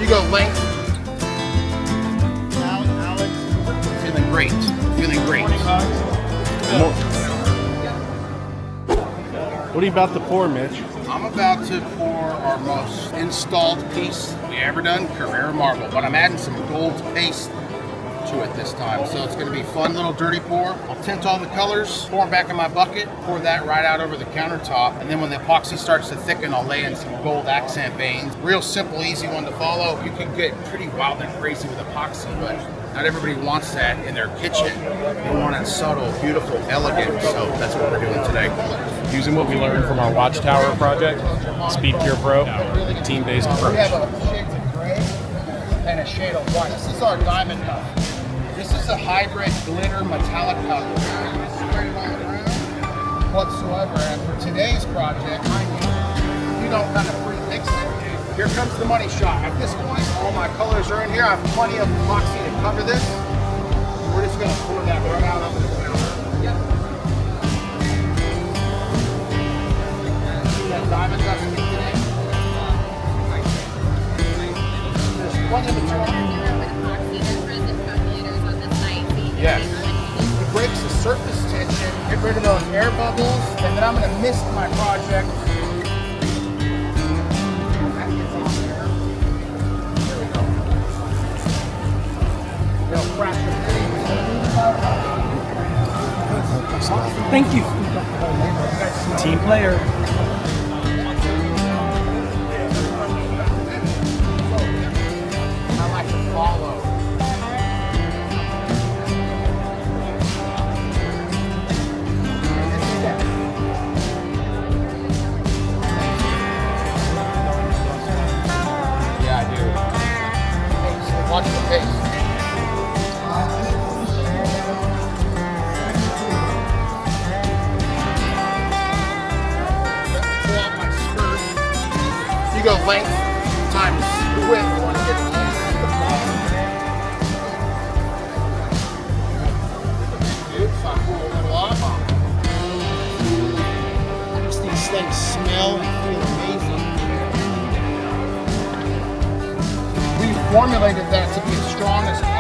You go length. Alex. Feeling great. Feeling great. What are you about to pour, Mitch? I'm about to pour our most installed piece we ever done, Carrera Marble, but I'm adding some gold paste to it this time. So it's going to be fun little dirty pour. I'll tint all the colors, pour them back in my bucket, pour that right out over the countertop, and then when the epoxy starts to thicken, I'll lay in some gold accent veins. Real simple, easy one to follow. You can get pretty wild and crazy with epoxy, but not everybody wants that in their kitchen. They want it subtle, beautiful, elegant, so that's what we're doing today. Using what we learned from our Watchtower project, Speed Pure Pro, team-based approach. We have a shade of gray and a shade of white. This is our diamond cup. This is a hybrid glitter metallic cup. Spread it all around whatsoever. And for today's project, you don't kind of pre-mix it. Here comes the money shot. At this point, all my colors are in here. I have plenty of epoxy to cover this. We're just going to pour that right out over the counter. That diamond dust today. There's plenty of material. Yes. It breaks the surface tension, get rid of those air bubbles, and then I'm going to mist my project. Thank you. Team player. I like to follow. Yeah, I do. Watch the pace. You go length times width. You want to get the ball. So I pull a little off. These things smell and feel amazing. We formulated that to be as strong as possible.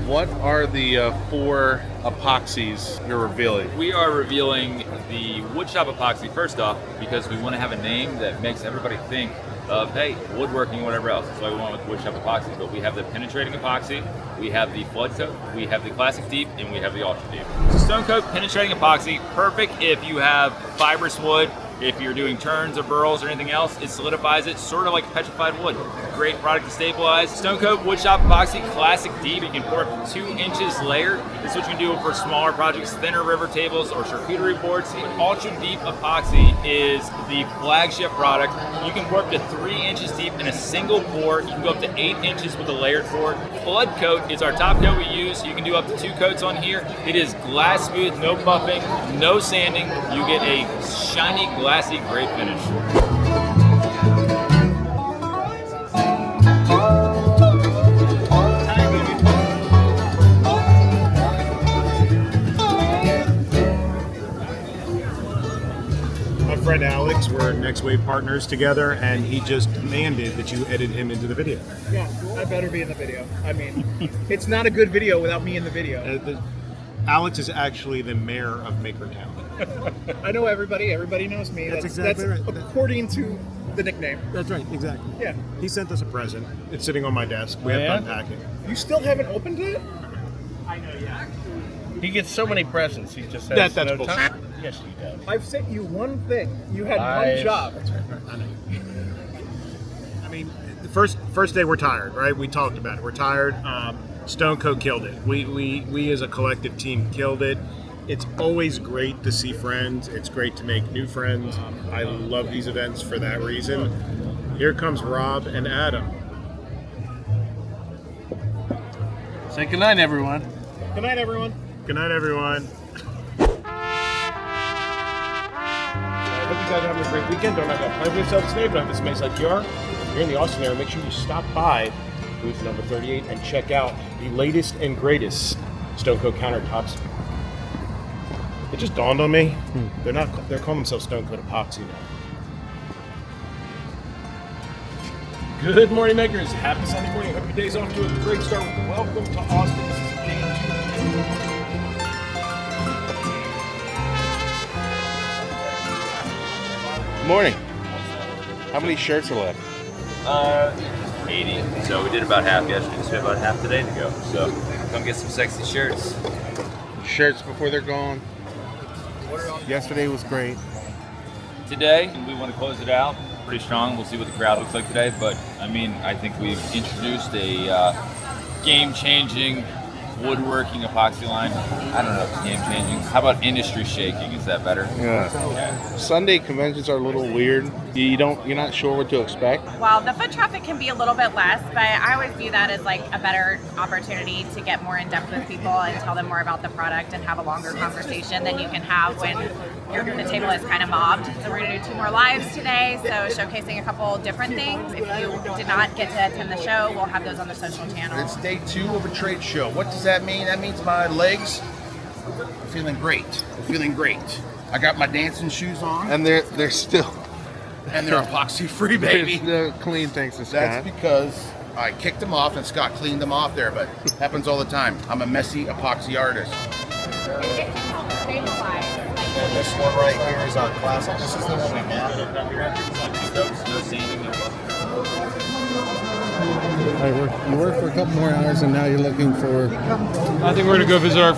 What are the 4 epoxies you're revealing? We are revealing the Woodshop Epoxy first off because we want to have a name that makes everybody think of, hey, woodworking, whatever else. That's why we went with Woodshop Epoxy. But we have the penetrating epoxy, we have the flood coat, we have the classic deep, and we have the ultra deep. So Stone Coat penetrating epoxy, perfect if you have fibrous wood. If you're doing turns or burls or anything else, it solidifies it, sort of like petrified wood. Great product to stabilize. Stone Coat Woodshop Epoxy Classic Deep. You can pour up to 2 inches layered. This is what you can do for smaller projects, thinner river tables or charcuterie boards. But Ultra Deep Epoxy is the flagship product. You can pour up to 3 inches deep in a single pour. You can go up to 8 inches with a layered pour. Flood Coat is our top coat we use. You can do up to 2 coats on here. It is glass smooth, no buffing, no sanding. You get a shiny, glassy, great finish. My friend Alex, we're Next Wave partners together, and he just demanded that you edit him into the video. Yeah, I better be in the video. I mean, it's not a good video without me in the video. Alex is actually the mayor of Makertown. I know everybody. Everybody knows me. That's exactly right. According to the nickname. That's right, exactly. Yeah. He sent us a present. It's sitting on my desk. We have to unpack it. You still haven't opened it? I know, yeah. He gets so many presents. He just has That's no bullshit. time. Yes, he does. I've sent you one thing. You had one job. That's right. I know. I mean, the first day we're tired, right? We talked about it. We're tired. Stone Coat killed it. We as a collective team killed it. It's always great to see friends. It's great to make new friends. I love these events for that reason. Here comes Rob and Adam. Say goodnight, everyone. Good night, everyone. Good night, everyone. you guys are having a great weekend. Don't have a plan for yourself today, but if this makes like you are, if you're in the Austin area, make sure you stop by booth number 38 and check out the latest and greatest Stone Coat Countertops. It just dawned on me, they're calling themselves Stone Coat Epoxy now. Good morning, makers. Happy Sunday morning. Hope your day's off to a great start. Welcome to Austin. This is day 2. Good morning. How many shirts are left? 80. So we did about half yesterday, so we have about half today to go. So come get some sexy shirts. Shirts before they're gone. Yesterday was great. Today, we want to close it out pretty strong. We'll see what the crowd looks like today. But, I mean, I think we've introduced a game-changing woodworking epoxy line. I don't know if it's game-changing. How about industry shaking? Is that better? Yeah. Sunday conventions are a little weird. You're not sure what to expect. Well, the foot traffic can be a little bit less, but I always view that as like a better opportunity to get more in depth with people and tell them more about the product and have a longer conversation than you can have when the table is kind of mobbed. So we're going to do 2 more lives today, so showcasing a couple different things. If you did not get to attend the show, we'll have those on the social channel. It's day 2 of a trade show. What does that mean? That means my legs are feeling great. I'm feeling great. I got my dancing shoes on. And they're still And they're epoxy free, baby. They're clean, thanks to Scott. That's because I kicked them off and Scott cleaned them off there, but it happens all the time. I'm a messy epoxy artist. And this one right here is our classic. This is the one we have. All right, you work for a couple more hours, and now you're looking for. I think we're going to go visit our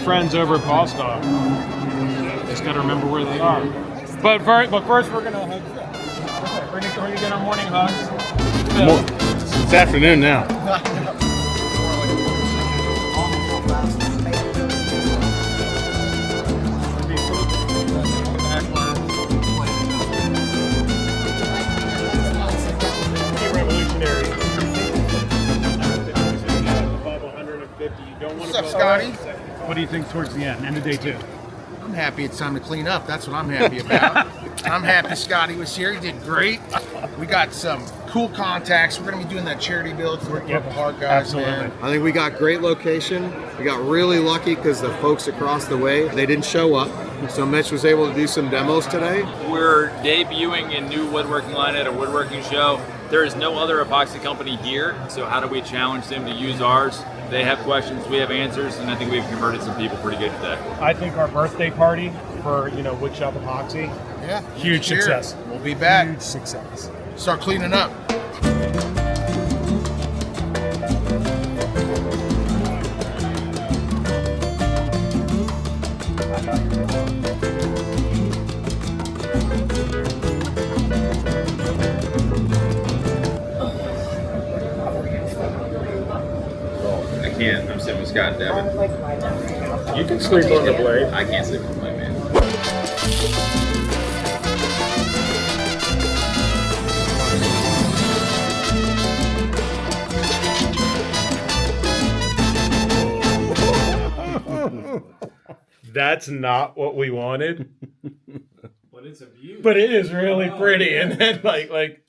friends over at Paul Stop. Just got to remember where they are. But first, we're going to hug. We're going to get our morning hugs. It's afternoon now. Revolutionary. Above 150. You don't want What's to up, Scotty? What do you think towards the end of day 2? I'm happy it's time to clean up. That's what I'm happy about. I'm happy Scotty was here. He did great. We got some cool contacts. We're going to be doing that charity build for Purple Heart guys, man. I think we got great location. We got really lucky because the folks across the way, they didn't show up. So Mitch was able to do some demos today. We're debuting a new woodworking line at a woodworking show. There is no other epoxy company here, so how do we challenge them to use ours? They have questions, we have answers, and I think we've converted some people pretty good today. I think our birthday party for Woodshop Epoxy, Yeah. huge Here. success. We'll be back. Huge success. Start cleaning up. I'm sitting with Scott and Devin. You can sleep on the blade. I can't sleep with my man. That's not what we wanted. But it's a view. But it is really pretty, and then like